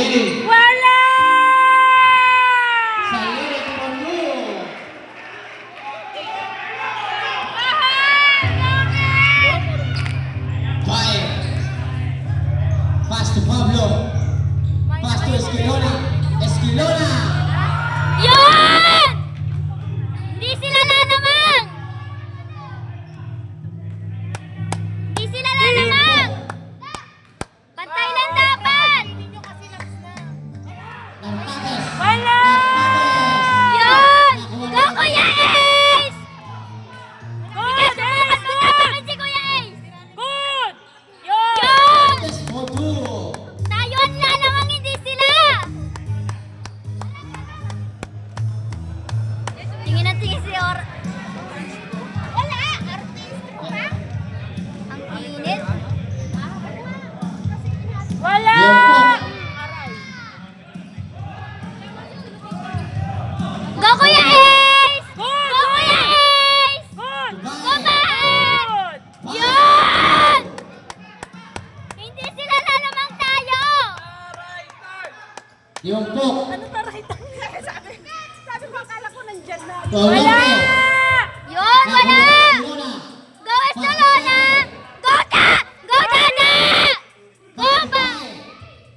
Lily. Wala! Sa Lily for you. Five. Pass to Pablo. Pass to Esquilona. Esquilona. Yun! Hindi sila lalamang! Hindi sila lalamang! Pantay lang dapat! Nartates. Wala! Yun! Go, Kuya Ace! Good! Sige, Ace! subukan mo namin si Kuya Ace! Good! Yun! Yun! Nartates for two. Tayo ang lalamang, hindi sila! Tingin ang tingin si Or... Wala! Artist pa? Ang init. Wala! Go, Kuya Ace! Good! Go, Kuya Ace! Good! Go, Ace! Good! Yun! Hindi sila lalamang tayo! Yung Pok. Ano taray tayo? Sabi ko, akala ko nandyan na. Wala! Wala! Yun, wala! Esquilona. Go, Escalona! Go, Ta! Go, Tata! Go, ba!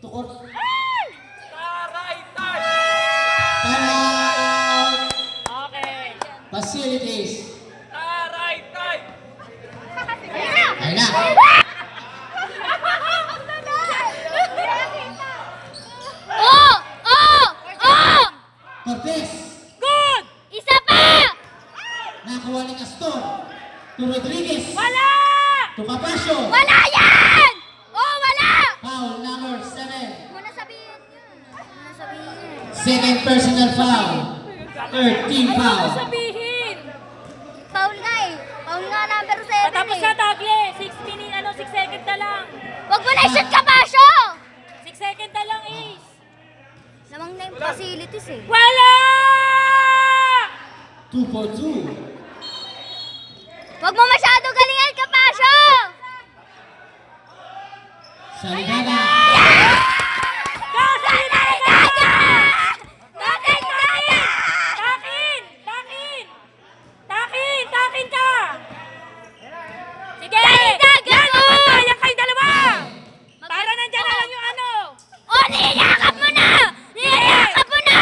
Tukot. Taray tayo! Timeout. Okay. Facilities. Taray tayo! Ayun na. Oh! Oh! Oh! Cortez. Good! Isa pa! Nakuha ni Castor. To Rodriguez. Wala! To Capasio. Wala yan! Oh, wala! Foul number 7. Muna sabihin yun. Muna sabihin. Second personal foul. Third team Ano foul. sabihin? Foul nga eh. Foul nga number 7 Patapos eh. na tagle. 6 minutes, 6 seconds na lang. Huwag mo na i-shoot ka, Basyo! 6 seconds na lang, Ace. Namang na yung facilities eh. Wala! 2 for 2. Huwag mo masyado galingan ka, Basyo! Saligada. Kasin! Daga! Daga! Daga! Takin! Takin! Takin! Takin ka! Sige! Daga! Yan! Go! Magpapayang kayo dalawa! Para nandyan na lang yung ano! Oh, niyayakap mo na! Niyayakap mo na!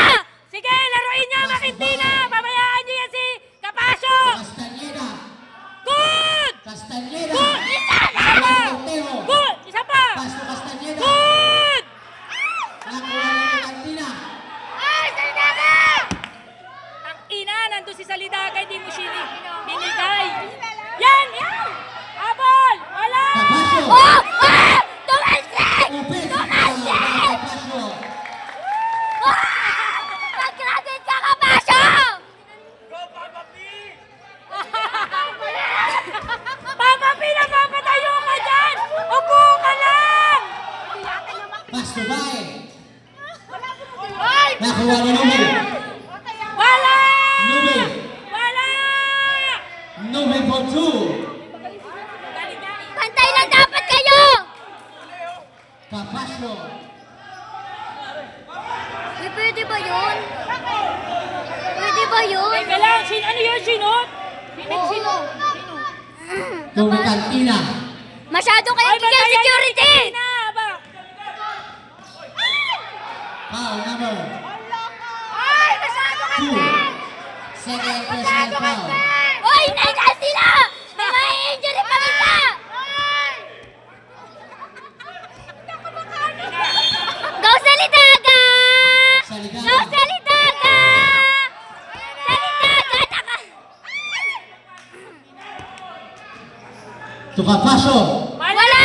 Sige, laruin niyo, Makintina! Babayaan niyo yan si Capasio! Castañeda. Good! Castañeda. Good! Isa na! Montero. Good! Isa pa! Pass to Castañeda. Good! Nakuha ni Cantina. Ay, Salidaga! Ang ina, nandun si Salidaga, hindi mo binigay. Yan! Yan! Abol! Wala! Capasio. Oh! Oh! Tumalsik! Open. Tumalsik! Capasio. Ah! Mag-graduate ka, Kapasyo! Papa P, napapatayo ka dyan! Upo ka lang! Pass to Bae. Ay! Nakuha ni Nube. Wala! Nube. Wala! Nube for 2. Pantay lang dapat kayo! Capasio. Uy, pwede ba yun? Pwede ba yun? Teka lang, ano yun, sinot? Oo. To Cantina. Masyado kayong kikil security! Na, ba? Foul number Ay! Masyado 2. Second personal foul. Uy! Nandiyan sila! May ma-injury pa isa! Go, Salidaga! Go, Saligada. Salidaga! Salidaga! Taka! To Capasio. Wala!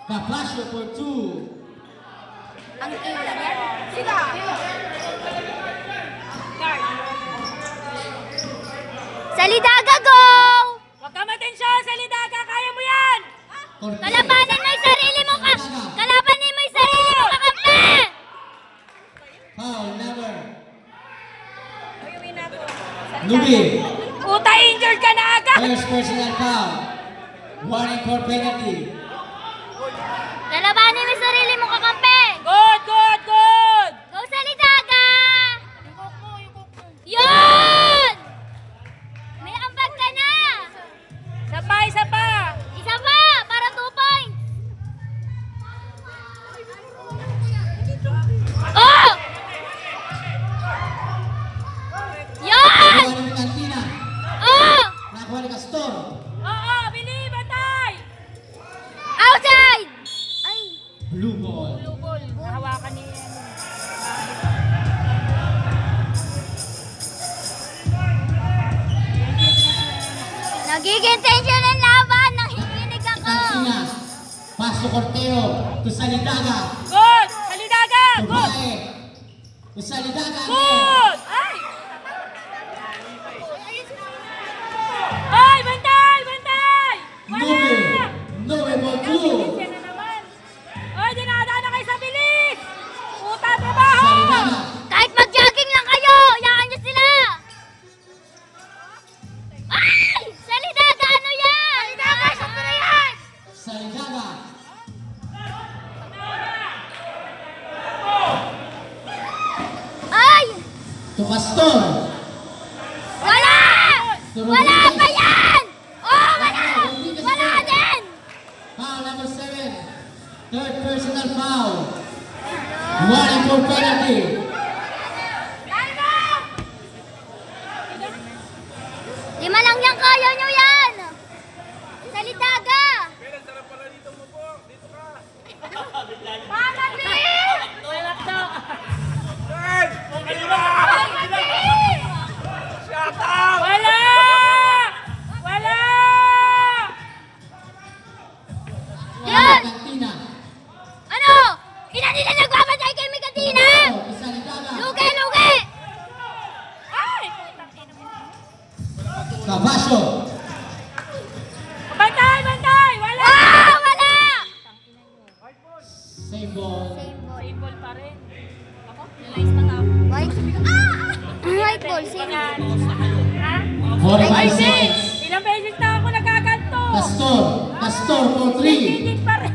Capasio for 2. Ang ina niya. Sila! Salidaga, go! Huwag ka matensyon, Salidaga, kaya mo yan! Cortez. Kalabanin mo yung sarili mo ka! Kalabanin mo yung sarili mo kakampi! Foul number Nube. Puta, injured ka na agad! First personal foul. Warning for penalty. Lalabanin mo yung sarili mo kakampi! Good, good! Isa pa, isa pa. Isa pa, para 2 points. Oh! Yan! Nakuha ni Cantina. Oh! Nakuha ni Castor. Oo, bili, bantay. Outside! Ay, Blue ball. Blue ball. Nahawakan ni nagiging tension ang laban. Nakikinig ako. Cantina. Pass to Corteo. To Salidaga. Good! Salidaga! To Good! Bae. To Salidaga. again. Good! Ay! Ay, bantay! Bantay! Nube. Nube ball blue. Yan na naman. Ay, dinadaan na kayo sa bilis! Puta, trabaho! Salidaga. Kahit mag-jogging lang kayo, hayaan niyo sila. Ay! Salidaga, ano yan? Salidaga, sakto na yan. Salidaga. Ay! To Castor. Wala! Wala pa yan! Oh, wala! Wala din! Foul number 7. Third personal foul. Warning for penalty. Lima lang yan, kaya nyo yan! Salidaga! Mama, please! Wala to. Wala! Wala! Yan! Cantina. Ano? Ina nila nagbabatay kay Migatina! To Salidaga. Lugi, lugi! Ay! Cavasio. Bantay! Bantay! Wala! Ah! Wala! Same ball. Same ball pa rin. Ako, realize na ako. White? Ah! White ball, same. Ha? 45 seconds. Ilang beses na ako nagaganto. Castor. Castor for 3. Gigit pa rin.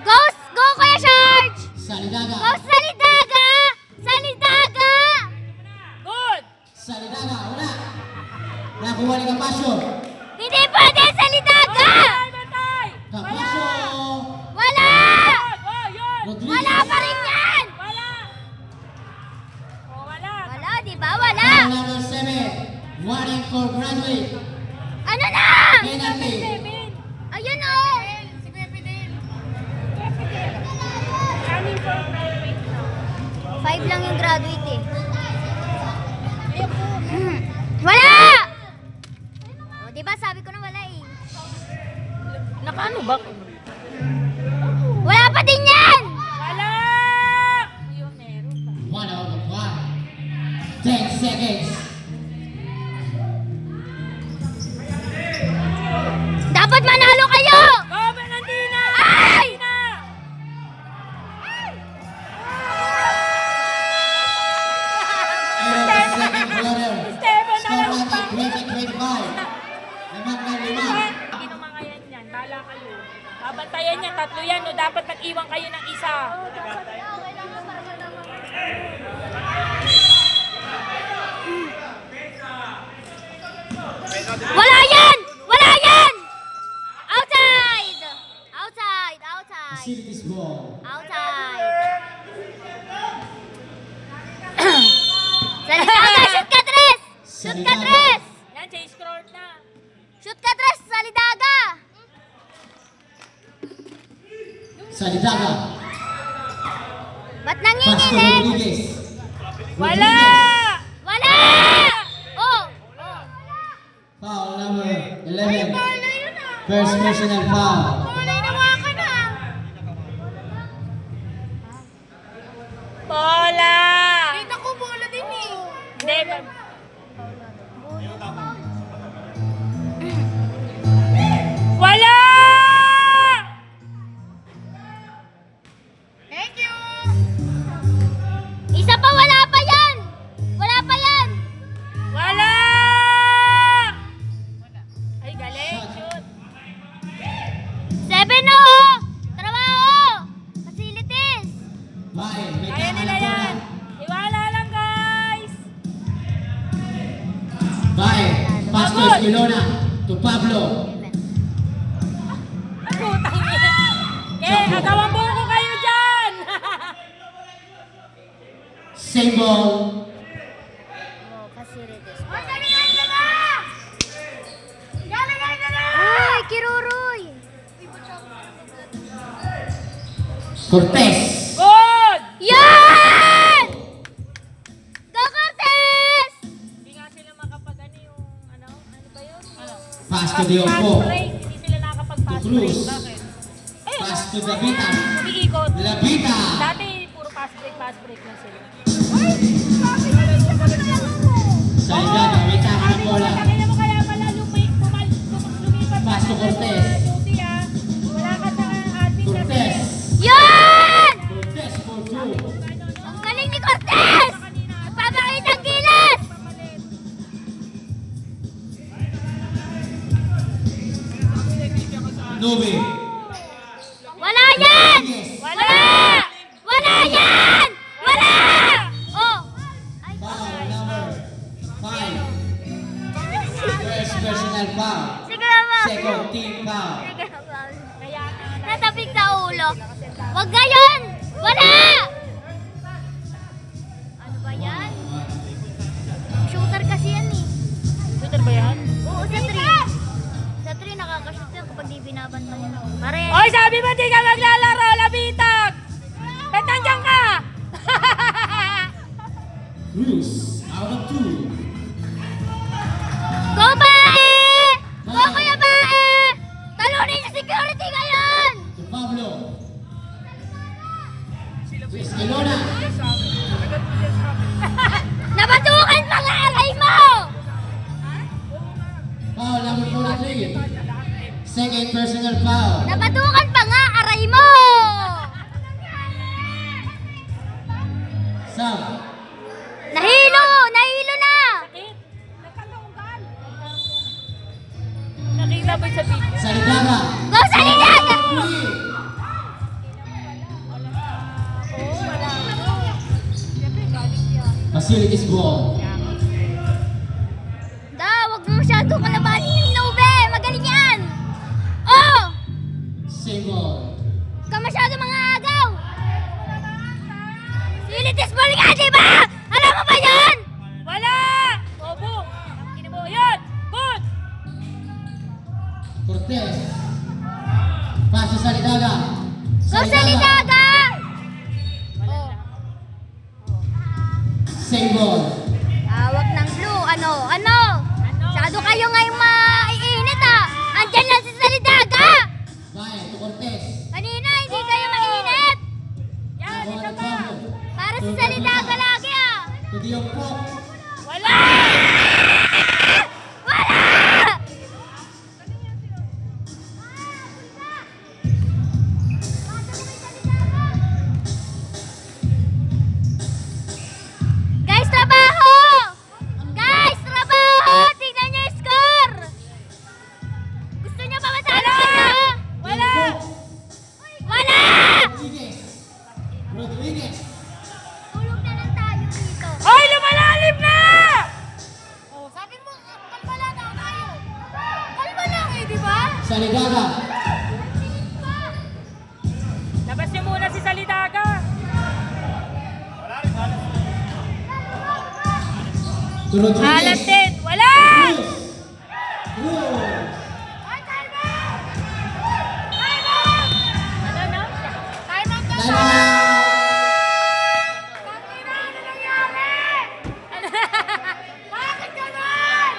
Ghost! Go, Kuya Sarge! Salidaga. Ghost, Salidaga! Salidaga! Good! Salidaga. Wala. Nakuha ni Cavasio. Hindi pwede, Salidaga! Bantay! Bantay! Cavasio. Wala! Oh, yun! Rodriguez. Wala pa rin yan! Wala! Oh, wala. Wala, di ba? Wala! Foul number 7. Warning for graduate. Ano na? Penalty. Seven. Ayun oh! Si Pepe din. Running for private na. 5 lang yung graduate eh. Wala! O, di ba sabi ko na wala eh. Nakaano ba? Wala pa din yan! Wala! Yun, meron pa. 1 out of 1. 10 seconds. Dapat manalo kayo! Go, Valentina! Ay! Valentina! 8 of the second quarter. Esteban, Score alam pa. natin 20-25. 5 na 5. Kinumakayan yan. Bala kayo. Babantayan yan. Tatlo yan. No? Dapat nag-iwan kayo ng isa. Wala yan! Wala yan! Outside! Outside! Outside! Facilities ball. Outside! Salidaga! Shoot ka, Tres! Shoot ka, Tres! Yan, chase court na. Shoot ka, Tres! Salidaga! Salidaga. Ba't Pass to nanginginig? Rodriguez. Wala! Wala! Oh! Foul number 11. First personal foul. Kulay na mga ka na! Bola! Dito ko bola din eh! Hindi. Wala! Thank you! Isa pa, wala pa yan! Wala pa yan! Wala! Ay, galing. Shoot. 7 na oh! Trabaho! Facilities! Bae, may Kaya nila kakalang yan. bola. Iwala lang, guys. Bae, pass to Good. Esquilona. To Pablo. Putang ina. Eh, agawang buko kayo dyan. Same ball. Oh, facilities. Ay, kiruroy! Cortez. Good! Yan! Go, Cortez! Hindi nga sila makapag-ano yung, ano ba yun? Pass to Diompo. Fast break. Hindi sila nakakapag-fast break. Cruz. Bakit? Ayun, Pass to Davita. umiikot. Labita. Dati, puro fast break lang sila. Salgado, may tama ng bola. Kaya mo kaya pala lumipat Pass to Cortez. duty ah. Wala ka sa admin Cortez. Yan! Cortez for 2. Ang galing ni Cortez! Nagpapakita ang gilas! Nube. Wala yan! Wala! Wala yan! Wala! Oh! Ay, Foul number 5. First personal foul. sige naman. Second team foul. Sige naman. Natapik sa ulo. Wag gayon! Wala! Ano ba yan? Shooter kasi yan eh. Shooter ba yan? Oo, sa 3. Sa 3 nakakashoot yan kapag di binabantan yan. Pare, Oy, sabi mo di ka maglalaro, labitag! Ba't nandiyan ka? Cruz. Out of 2. go Bae! Go Kuya Bae! Talunin yung security ngayon! To Pablo. To Escalona. Nabatukan mga aray mo! Foul number 43. Second personal foul. Nabatukan pa nga aray mo! Sub. Nahilo! Nahilo na! Nakita ba sa video? Salidaga. Go Salidaga! Facilities ball. Da, wag mo masyado kalabanin yung Nube! Magaling yan! Oh! Same ball. Huwag ka masyado mga agaw! Silitis ball nga, di ba? Alam mo ba yan? Wala! Obo! Kinabo, yun! Good! Cortez. Pass to Salidaga. Go Salidaga! Same ball. Hawak ng blue. Ano? Ano? Masyado kayo ngayong maiinit ah! Andyan lang si Salidaga! Bae to Cortez. Kanina, hindi kayo mainit! Yan, Nakuha isa ni pa! Pablo. Para si Salidaga lagi ah! To Diompo. Wala! Wala! Guys, trabaho! Guys, trabaho! Tingnan niyo yung score! Gusto niyo pa matalo ito? Wala! Wala! Rodriguez. Rodriguez. Tulog na lang tayo dito. Oy, lumalalim na! Sabi mo, kalma lang ako tayo. Kalma lang eh, di ba? Salidaga. Labas niyo muna si Salidaga. To Rodriguez. Alat din. Wala! Cruz. Cruz. Ay, kalma! Ano, no? Time out na Time siya! out. Tangina, ano nangyari? Bakit ganun?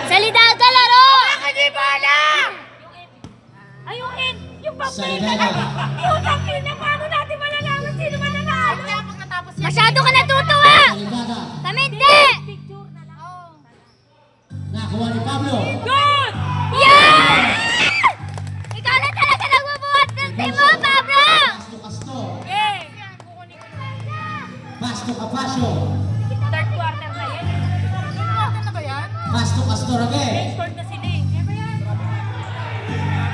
Salidaga laro! Bakit di bola? Ay, yung in! Yung papel! Salidaga. Yung papel na paano natin malalaman sino mananalo? Masyado ka natutuwa! Salidaga. Kami hindi! Picture na lang. Nakuha ni Pablo. Good! Yan! Ikaw na talaga nagbubuhat ng team mo, Pablo! Pass to Castor. Okay. Pass to Capasio. Third quarter na yan. Pass to Castor again. Scored na sila eh.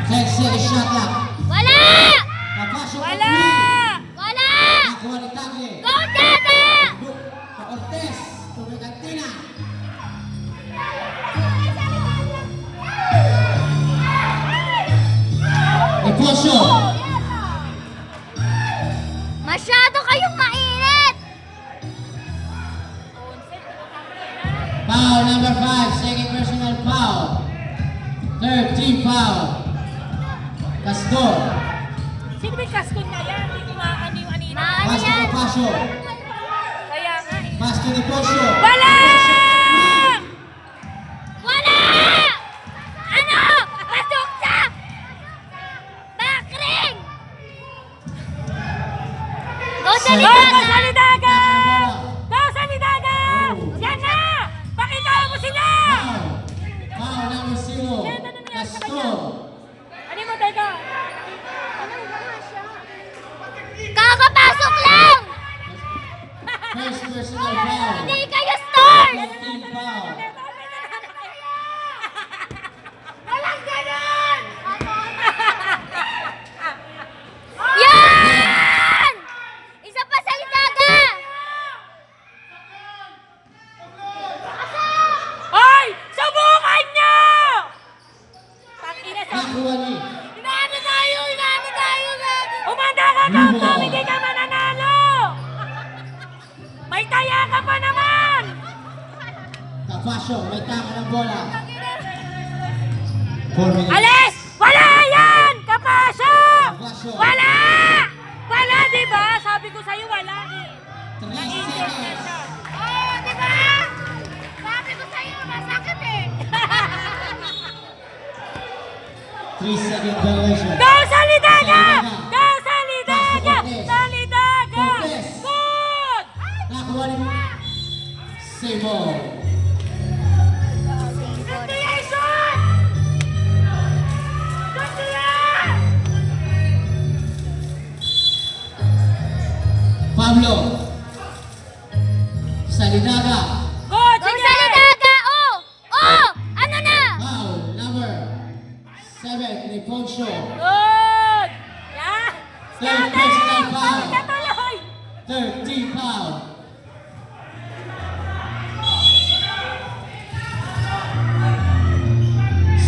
10 seconds shot clock. Wala! Capasio for Wala! 3. Wala! Nakuha ni Tagle. Go, Tata! Look to Cortez. To Recantina. Posyo. Masyado kayong mainit! Foul number 5, second personal foul. Third team foul. Castor. Sino ba yung kaskon na yan? Hindi ko maano yung anina. Maano Pass to yan? Capasio. Kaya nga eh. Pass to the Posyo. Wala! Wala! Ano? Pasok sa backring! Go sa Go, Go lidaga! sa Lidaga! Go sa Lidaga! Yan na! Pakita mo sila! Foul. Foul number 0. Castor. Ano mo, teka? Kakapasok lang! First personal foul. Hindi kayo stars! Fourth team foul. Walang ganon! Yan! Isa pa sa lidaga! Ay! Subukan nyo! Pag-ina sa... Nakuha ni. Inaano tayo! Inaano tayo! Umanda ka, Tom! Hindi ka mananalo! May taya ka pa naman! Capasio, may taka ng bola. 4 minutes. Alis! Wala yan! Kapasyo! Capasio. Wala! Wala, di ba? Sabi ko sa'yo, wala eh. 3 Na-injure na seconds. siya. Oh, di ba? Sabi ko sa'yo, masakit eh! 3 second violation. Go sa Lidaga! Lidaga. Go sa Lidaga! Cortez. Sa Lidaga! Cortez. Good! Nakuha ni. Save ball. Continuation! Ganto yan! Pablo. Sa Lidaga. Good! Go Sige! sa lidaga! Oh! Oh! Ano na? Foul number 7, Neponcio. Good! Yan! Third personal foul. Balik ka tuloy! Third team foul.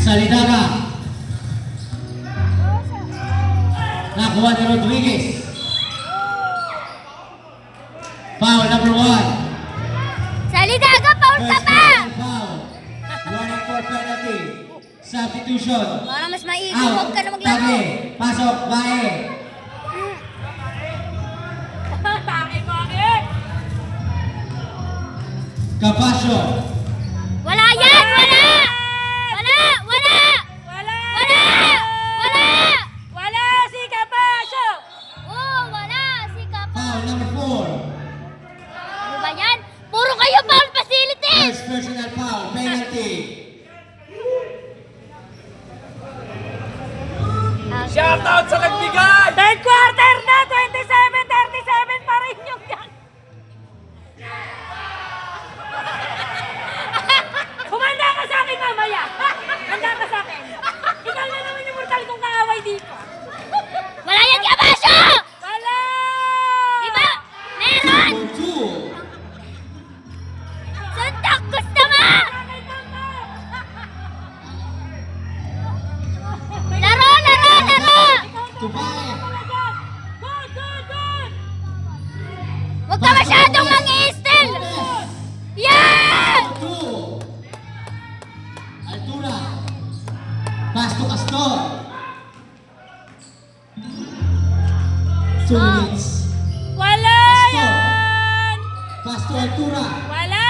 Sa Lidaga. Nakuha ni Rodriguez. Foul number 1. Sa lidaga, paul ka First pa! personal foul. Warning for penalty. Substitution. Para mas maigi, Out. huwag ka na maglaro. Tabi. Pasok. Bae. Bakit? Capasio. Wala yan! Wala! Wala! Wala! Wala! Wala! Wala! Wala si Kapasyo! Oh, wala! Si Kapa. Foul number 4. Ano ba yan? Puro kayo foul facilities! First personal foul. Penalty. Shoutout sa nagbigay! Third quarter na! 27-37 pa rin yung yan! Humanda ka sa akin mamaya! Handa ka sa akin! Ikaw na naman yung mortal kong kaaway dito! Wala yan, Kabasyo! Wala! Diba? Meron! Number 2. Suntok! Gusto mo! Laro! Laro! Laro! Tubae. Good! Good! Good! Huwag ka masyadong mangistel! Yan! 2. Altura. Pass to Castor. 2 minutes. Wala Pastor. yan! Pass to Altura. Wala!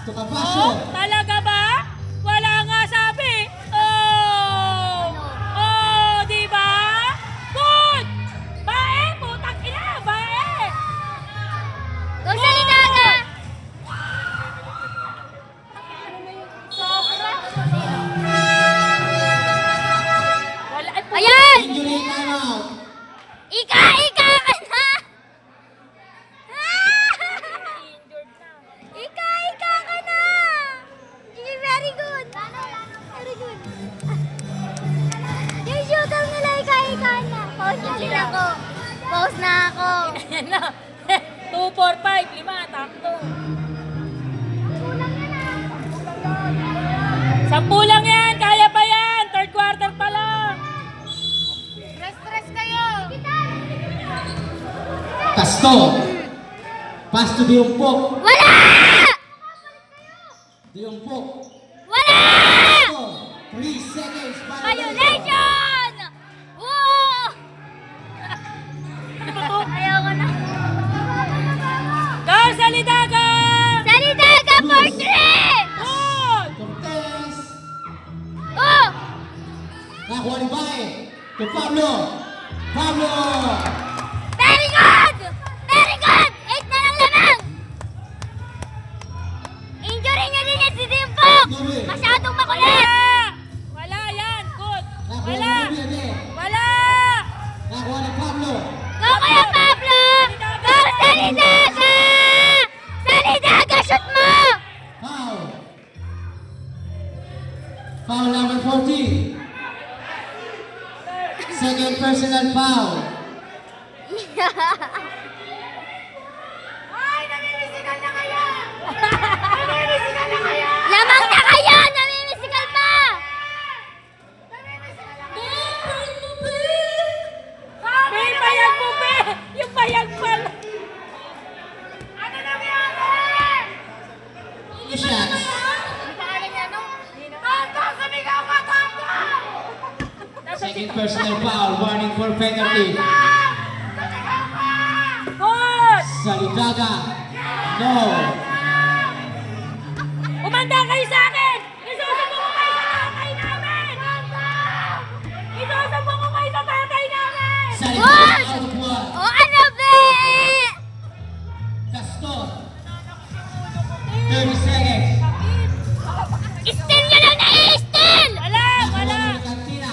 To Capasio. Oh, talaga ba? Wala nga sabi. Oh! Oh, di ba? Good! Bae, putang ina, bae! Go sa lidaga! Wala, ay, Ayan! Injury timeout. Ika! Ika ka na! injured na. Ika! Ika ka na! Very good! Very good! Yung shootout nila, ika! Ika na! Pause na din ako! Pause na ako! Ayan na. 2, 4, 5, 5, takto. 10 lang yan, kaya pa yan. Third quarter pa lang. Pass to Diumpok. Wala! Diumpok. Wala! 3 seconds. Violation! Woo! Ayaw ko na. Go, Salidaga! Salidaga for 3! Good! Cortez. Oh! Nakuha ni Bae. To Pablo. Pablo. Very good! Very good! 8 na lang lamang! Injury niya din yan si Dimpok! Masyadong makulit! Wala yan! Good! Nakuha Wala! ni Ruby. Wala! Nakuha ni Pablo. Go Kuya Pablo! Go Salidaga! Salidaga, shoot mo! Foul. Foul number 40. Second personal foul. Lamang na kayo! Namimisikal pa! May bayag mo, be! Yung bayag pala! Two shots. Second personal foul. Warning for penalty. Good! Salidaga. No. Umanda kayo sa akin! Isusumbong ko kayo sa tatay namin! Isusumbong ko kayo sa tatay namin! Salidaga out of one. O ano be? Castor. 30 seconds. Steal nyo lang na i-steal! Wala! Wala! Nakuha ni Cantina.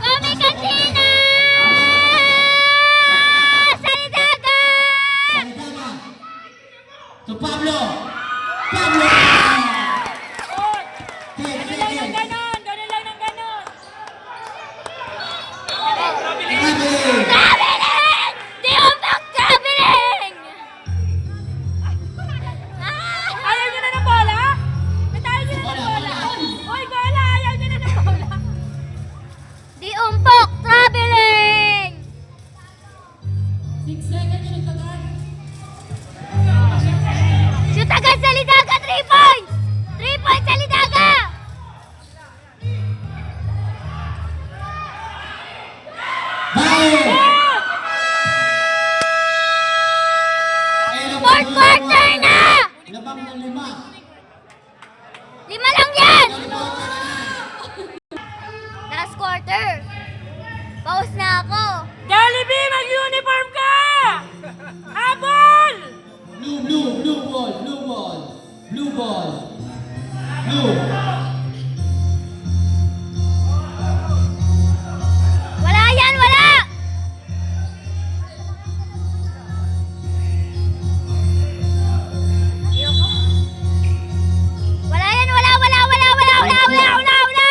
Kami kantina! Salidaga! Salidaga. To Pablo. Pablo. Good! 10 Ganun lang ng seconds. ganon! Ganun lang ng ganon! Traveling. Traveling! Di umbak traveling! Ayaw nyo na ng bola? Natalo nyo na ng bola? Uy, bola! Ayaw nyo na ng bola? Di umbok traveling! 6 seconds, shoot agad! Shoot agad Salidaga! 3 points! 3 points Salidaga! Bae. Fourth quarter na! Labang ng 5. 5 lang yan! Last quarter. Pause na ako. Jollibee, mag-uniform ka! Habol! Blue ball. Blue ball. Blue. Wala yan, wala! Wala yan, wala! Wala! Wala! Wala!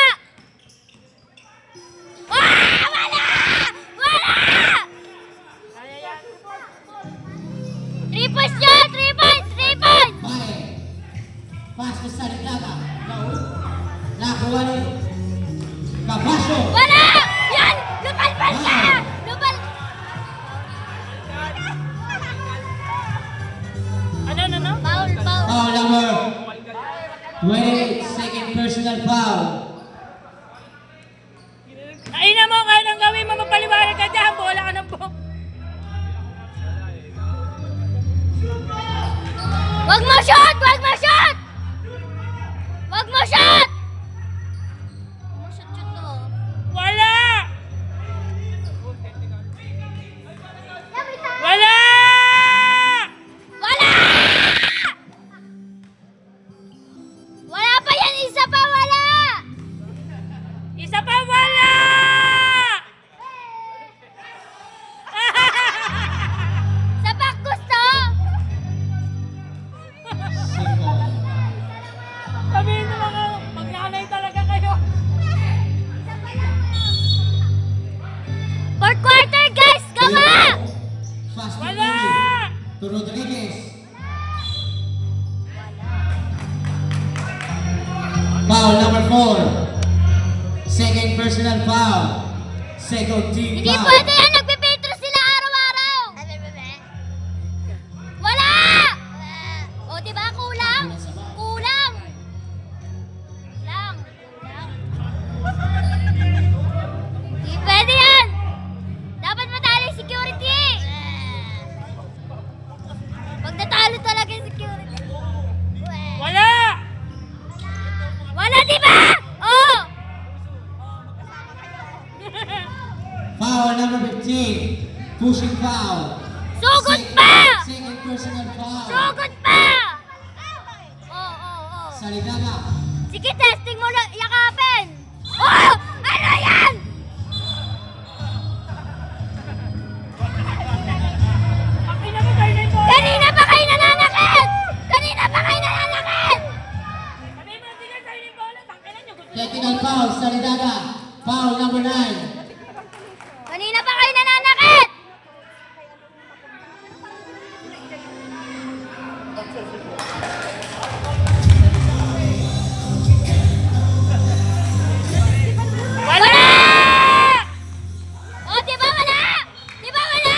3 points yun! 3 points! 3 points! Bae. Pass to Salidaga. No. Nakuha ni Cavacio. Wala! Yan! Lupalpal ka! Lupal... Ano? Foul! Foul number 28. Second personal foul. Naina mo, kahit ang gawin mo, magpaliwanag ka dyan. Bola ka ng buhok. Wag mo shot! Wag mo shot! Wag mo shot! Shoot to. Wala! Wala! Wala! Wala pa yan! Isa pa wala! Isa pa wala! Sa back gusto! Single. Sabihin mo mga magnanay talaga kayo. Fourth quarter guys! Gawa! Fast to Wala! Ruby. To Rodriguez. Foul number 4. Second personal foul. Second team Hindi foul. pwede yan! Nagpipetro sila araw-araw! Ano, di ba? Oh! Foul number 15. Pushing foul. Sugod pa! Second personal foul. Sugod pa! Oh. Salidaga. Sige, testing mo na, yakapin! Oh! Ano yan? Kanina pa kayo nananakit! Kanina pa kayo nananakit! Technical foul. Salidaga. Foul number 9. Kanina pa kayo nananakit! Wala! Oh, di ba wala? Di ba wala?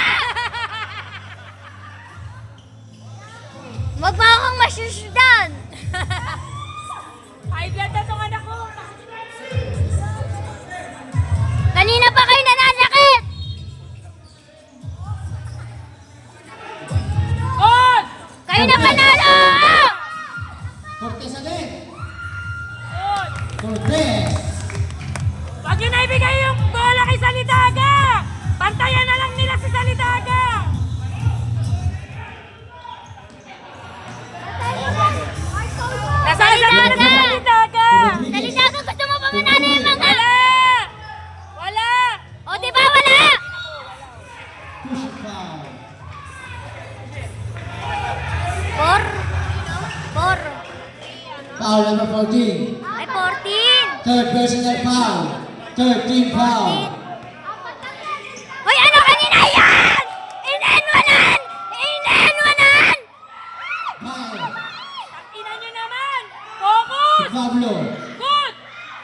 Wag pa akong masyusdan! High blood na tong anak ko. Kanina pa kayo nananakit! Good! Kayo na panalo! Cortez again. Good! Cortez. Wag yun na ibigay yung bola kay Salidaga! Pantayan na lang nila si Salidaga! Nasaan na si Salidaga? Salidaga, gusto mo pa manalo yung mga... Wala! Wala! O, di ba wala? Pushing foul. Four. Foul number 14. Ay, 14. Third personal foul. Third team foul. Hoy, ano kanina yan? Inenwanan! Inenwanan! Foul. Ina nyo naman! Focus! Pablo. Good!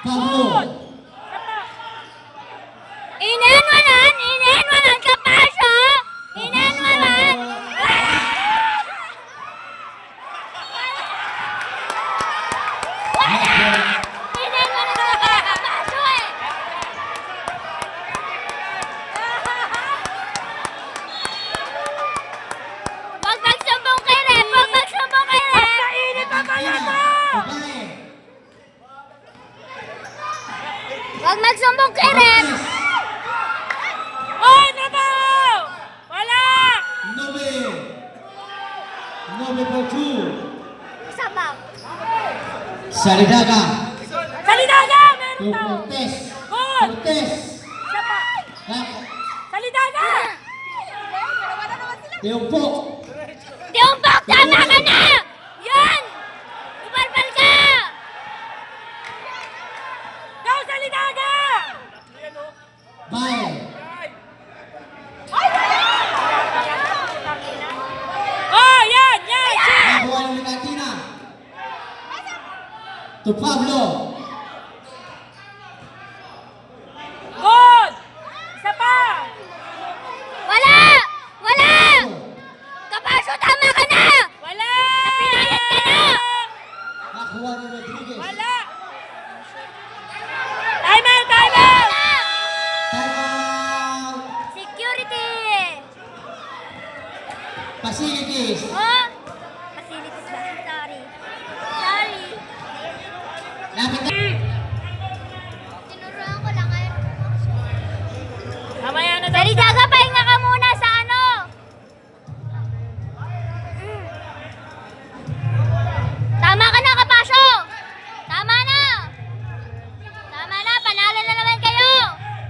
Pablo. Good! Inenwanan! Inenwanan ka pa siya! Inenwanan! Inenwanan ka pa siya eh! Wag magsumbong kay Rep! Wag magsumbong kay Rep! Kainit ang kaya mo! Babae. Wag magsumbong kay Rep! Cortez. Oy, trabaho! Wala! Nobe. Nobe for 2. Sabaw! Salidaga. Salidaga! Meron To tao! Cortez. Good! Cortez. Isa pa! Back. Salidaga! Teopo. Diumbok! Tama ka na! Yan! Ubalbal ka! Go, Salidaga! Bae. Oh, yan! Yan! Nakuha ni Katina. To Pablo. Good! Isa pa! Wala! Wala! Kapaso, tama ka na! Wala! Napinayat ka na! Nakuha ni Rodriguez. Wala! Time out! Time out! Wala! Timeout. Security! Facilities. Oh? Facilities ba? Sorry. Sorry. Lapit na. Tinuruan ko lang ngayon. Mamaya na daw. Salidaga, pahinga ka muna sa ano? Tama ka na, Kapaso! Tama na! Tama na, panalo na naman kayo!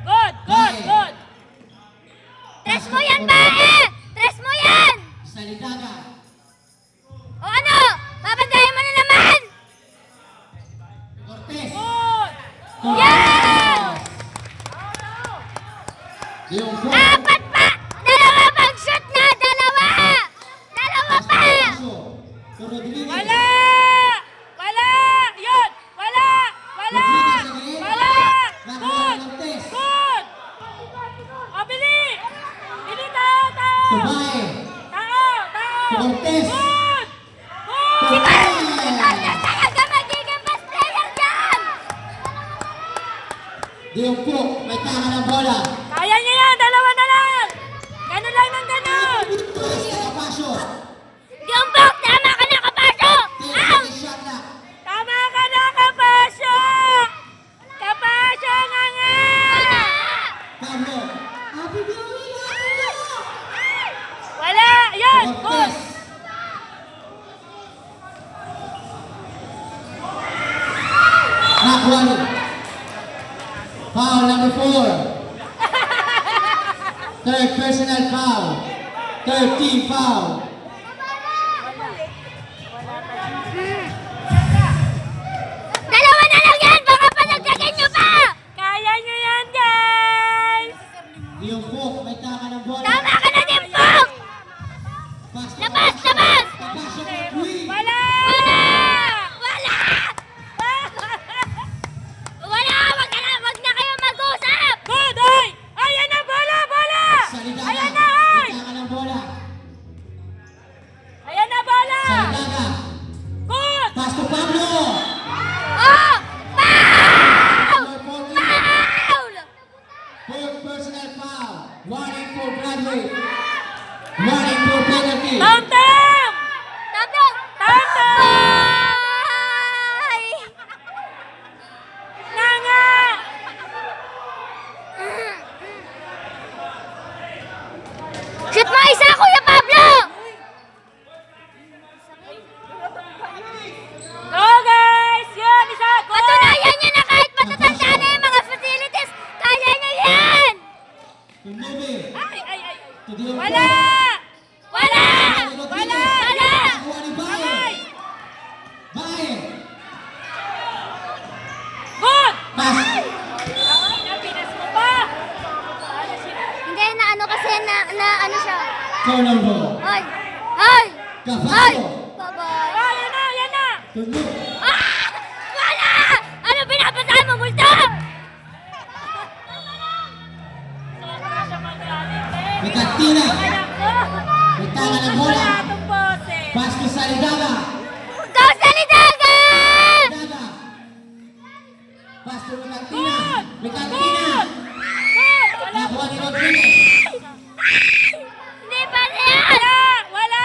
Good! Good! Good! Tres mo yan, bae! Tres mo yan! Salidaga. O ano? Babantayan mo na naman! Cortez. Good! Yan! Teopo. Apat pa! Dalawa pang shoot na! Dalawa! Dalawa pa! To Rodriguez. Wala! Wala! Yun! Wala! Wala! Wala! Good! Good! O, bili! Bili tao! To Tao! Bae. Tao! Tao! Cortez. Good! Good! Si Carlos talaga magiging best player dyan! Teopo. May taka ng bola. Kaya niya yan! Dalawa na lang! Ganun lang ng ganun! Kapasyo. Gumbok! Tama ka na, Kapaso! Out! Shot na. Tama ka na, Kapasyo! Nakuha ni. Foul number 4. Third personal foul. Third team foul. Dalawa na lang yan! Baka panagdagan nyo pa! Kaya nyo yan, guys! Yung Pok, may tama ng bola. Tama ka na din, Pok! Pass to Labas! Pok. Labas! Papasok ang Queen. Wala! Wala! Wala! Wag na kayo mag-usap! Good, oy! Ayan na, bola, bola! Salidaga. Ayan na, oy! May tama ng bola. Ayan na, bola! Salidaga. Good! Pass to Pablo. Oh! Foul! Number 14. Foul! Fourth personal foul. Warning for Bradley. Warning for penalty. Tam, tam! Tablo! Tam, tam! Ay! Nanga! Shoot mo isa, Kuya Pablo! Go, guys! Yan, isa! Go! Patunayan niyo na kahit matatanda na yung mga facilities, kaya niyo yan! To Nube. Ay, ay, ay! To the Wala! Wala! Wala! Wala! Nakuha ni Bae. Ay! Bae. Good! Pass. Ay, napinas mo pa! Ano siya? Hindi, na ano kasi, na ano siya. Corner ball. Ay! Ay! Ay! Cavasso. Bye-bye! Ah, yan na, yan na! To Nube. Ah! Wala! Ano pinapasaan mo, multo? Sobra siya magalit, eh. May kantina. Anak ko! May tama ng bola. Wala itong boses. Pass to Salidaga. Go, Salidaga! Salidaga. Pass to May kantina. Good! May kantina. Good! Wala Nakuha ni Rodriguez. Hindi pa yan! Wala! Wala!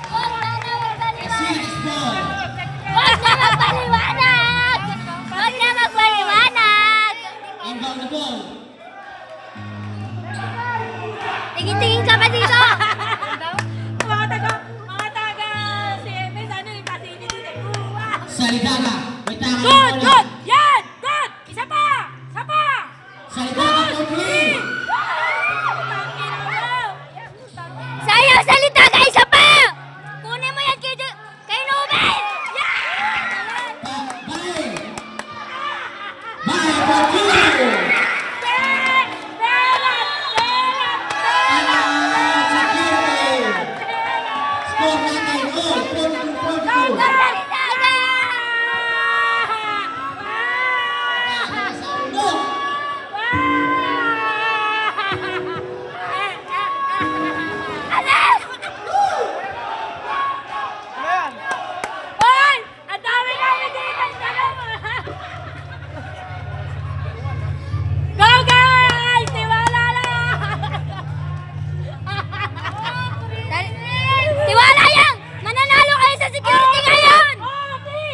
Huwag na magpaliwanag! Serious ball. Huwag na magpaliwanag! Huwag na magpaliwanag! Inbound na ball. Tingin-tingin ka pa dito! Mga taga CMS, ano yung facility na wow! Salidaga. May tama ng Good! bola. Good! Yan! Good! Isa pa! Isa pa! Salidaga for three. Tangina mo! Sayo, Salidaga, isa pa! Kunin mo yan kay Nobel! Bae. Bae for two. Score natin. Oh, 42-42. Salidaga! No. Alas! Hoy! Ang dami namin dito! Go, guys! Tiwala lang! Tiwala yan! Mananalo kayo sa security ngayon! Okay!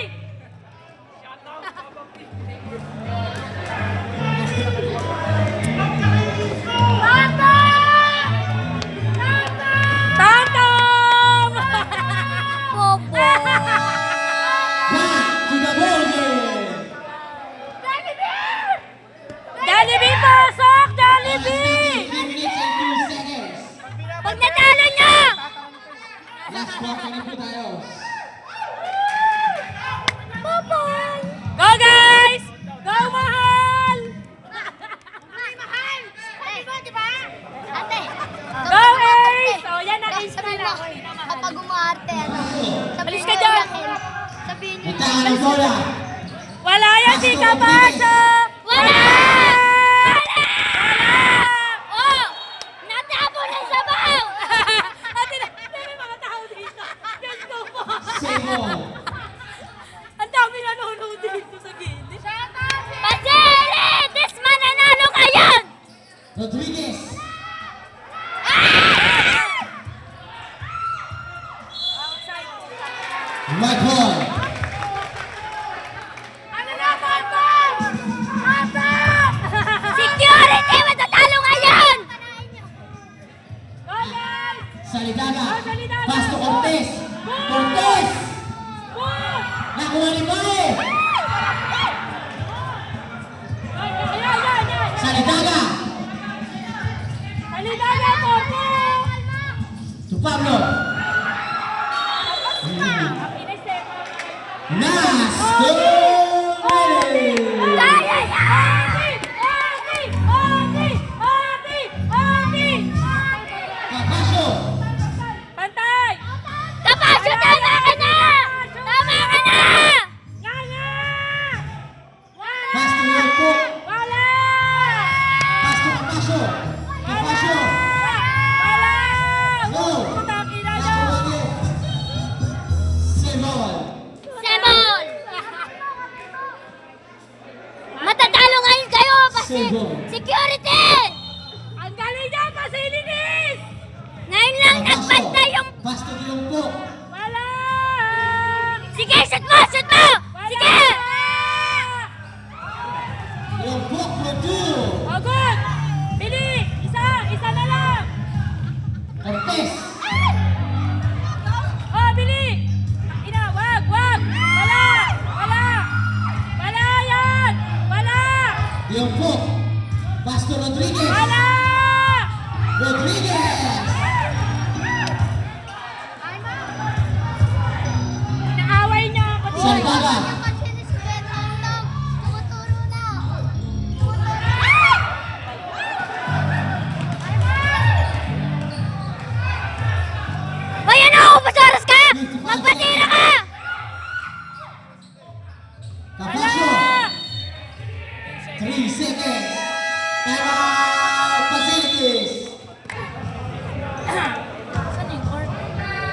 Tantong! Popo! Back to the ball game. Jollibee, pasok! Jollibee! 3 minutes and 2 seconds. Pag natalo nyo! Last quarter na po tayo. Popo! Go, guys! Go, mahal! Mahal! Sabi mo, di ba? Ate! Go, Ace! O, yan ang Ace Sabihin pala. mo, kapag umarte, ano? Alis ka dyan. Sabihin May mo. tama ng bola. Wala yan, di ka pasok! Wala! Wala! Oh! Natapo na sa baw! Ate, may mga tao dito. Diyos ko po. Save ball. Ang dami nanonood dito sa gilid. Pasere! This mananalo kayo! Rodriguez. Outside. White ball. Ano na, Papa? Nakuha ni Bae. Yan. Salidaga. Salidaga, Popo. To Pablo. Ang inisip. Nas. Goal! Kaya yan! Kapasyo. Pantay! Kapasyo, tama ka na! Tama ka na! Nga! Pass to Yoko. Wala! Pass to Kapasyo. Kapasyo. Wala! Go. Putang ina Pass nyo! to Rodrigo. Sebol. Sebol! Matatalo ngayon kayo kasi Sebol. security! Ang galing niya, Basilinis! Ngayon lang nagbantay yung... Pass to Yoko. Wala! Sige, shoot mo! Shoot mo! Sige! Yoko for two. Oh, good! Bili! Isa na lang! Cortez. Oh, Bili! Ina, wag! Wala! Wala yan! Wala! Yoko. Pass to Rodriguez. Wala! Rodriguez. Inaaway niya ako dito. Salidaga. Bayan ako! Basaras ka! Magpatira ka! Kapasyo. 3 seconds. Time out. Facilities.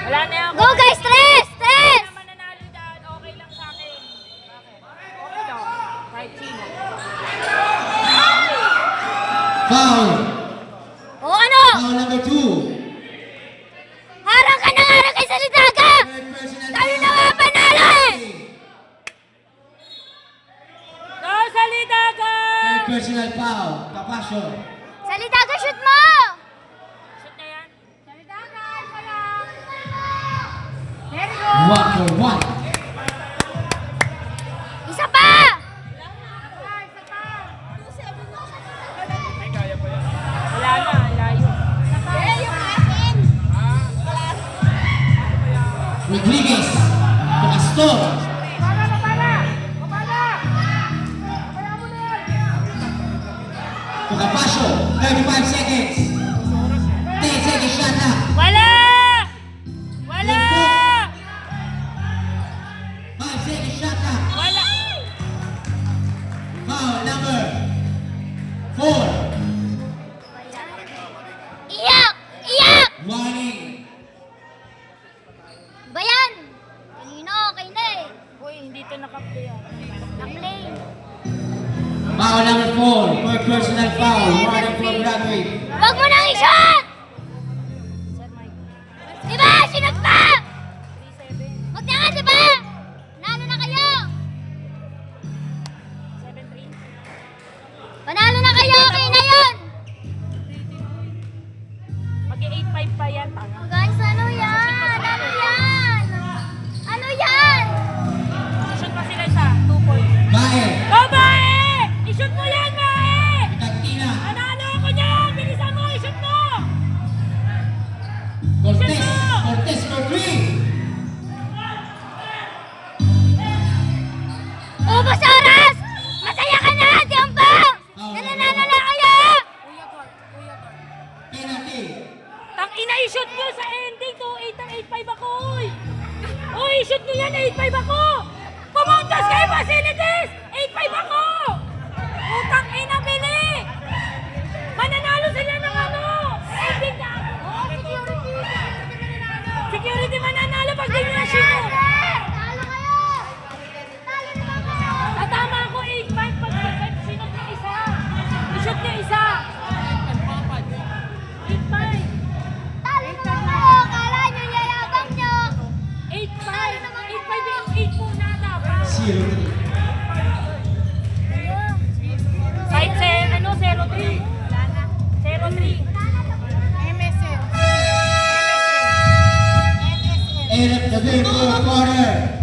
Wala na yan. Go guys! Stress! Stress! Naman nanalo dyan. Okay lang sa akin. Okay lang. Kahit sino. Foul. O ano? Foul number 2. Harang ka na harang kay Salidaga! Tayo na nga panalo eh! Go, Salidaga! Third personal foul. Kapasyo. Salidaga, shoot mo! Shoot na yan. Salidaga, isa lang! There you 1 for 1. Isa pa! Wala na. Layo. Rodriguez. To Astor. To Kapasyo. 35 seconds. 10 seconds shot na. Wala! Wala! 5 seconds shot na. Wala! Foul number 4. Iyak! Iyak! Warning. Bayan! Kanino, okay na eh. Uy, hindi to nakaplay ah. Na-play. Foul number 4. Third personal foul. Warning from Broadway. Huwag mo nang i-shot! Sir Mike. Diba? Sinot pa! 3-7. Huwag na nga, diba? Panalo na kayo! 7-3. Panalo na kayo! Okay na yun! Mag-8-5 pa yan. Tanga. Guys, ano yan? Ano yan? Ano yan? Shoot pa sila sa 2 points. Bae. Go, Bae! I-shoot mo yan, Bae! Cantina. Nanalo ako niyan! Bilisan mo! I-shoot mo! Cortez. Cortez for 3. Ubus oras! Masaya ka na, Tiampo! Nananalo na kayo! Penalty. Tang ina, i-shoot nyo sa ending. 2-8 ang 8-5 ako, uy! Uy, i-shoot nyo yan, 8-5 ako! Pumuntas kayo, Facilities! 8-5 ako! Utang ina, Bili! Mananalo sila ng ano! Ending na ako! Security mananalo pag di nyo na sino! Talo kayo! Talo na kayo! Tatama ako 8-5 pag sinot niya isa! I-shoot niya isa! 8-5! Talo na kayo! Kala nyo yayabang nyo! 8-5! 8-5 yung 8 muna dapat! 0-3. Kahit 0-3. 0-3. MSN. End of the game, fourth quarter.